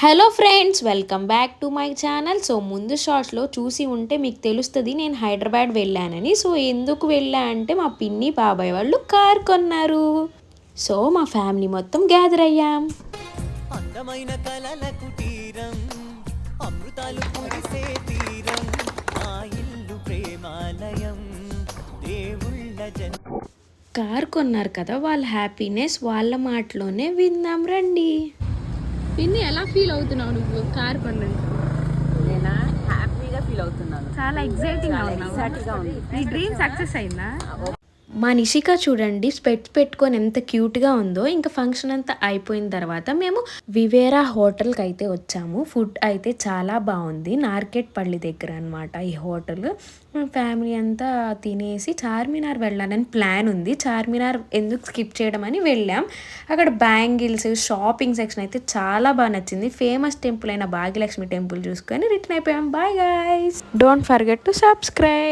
Hello friends, welcome back to my channel. So ముందు షార్ట్స్లో చూసి ఉంటే మీకు తెలుస్తుంది నేను హైదరాబాద్ వెళ్ళానని. సో ఎందుకు వెళ్ళా అంటే మా పిన్ని బాబాయ్ వాళ్ళు కార్ కొన్నారు. సో మా ఫ్యామిలీ మొత్తం గ్యాదర్ అయ్యాం. అందమైన కలల కుటీరం, అమృతాలు కురిసే తీరం, మా ఇల్లు ప్రేమాలయం, దేవుళ్ళ జన్. కార్ కొన్నారు కదా, వాళ్ళ హ్యాపీనెస్ వాళ్ళ మాటలోనే విందాం రండి. పిన్ని ఎలా ఫీల్ అవుతున్నావు నువ్వు కార్ కొన్నందుకు? నేనా హ్యాపీగా ఫీల్ అవుతున్నాను. చాలా ఎక్సైటింగ్ గా ఎగ్జాక్ట్గా ఉంది. నీ డ్రీమ్ సక్సెస్ అయిందా? మా నిషిక చూడండి స్పెట్స్ పెట్టుకొని ఎంత క్యూట్గా ఉందో. ఇంకా ఫంక్షన్ అంతా అయిపోయిన తర్వాత మేము వివేరా హోటల్కి అయితే వచ్చాము. ఫుడ్ అయితే చాలా బాగుంది. నార్కెట్పల్లి దగ్గర అనమాట ఈ హోటల్. ఫ్యామిలీ అంతా తినేసి చార్మినార్ వెళ్ళాలని ప్లాన్ ఉంది. చార్మినార్ ఎందుకు స్కిప్ చేయడం అని వెళ్ళాం. అక్కడ బ్యాంగిల్స్ షాపింగ్ సెక్షన్ అయితే చాలా బాగా నచ్చింది. ఫేమస్ టెంపుల్ అయిన భాగ్యలక్ష్మి టెంపుల్ చూసుకొని రిటర్న్ అయిపోయాం. Bye guys, don't forget to subscribe.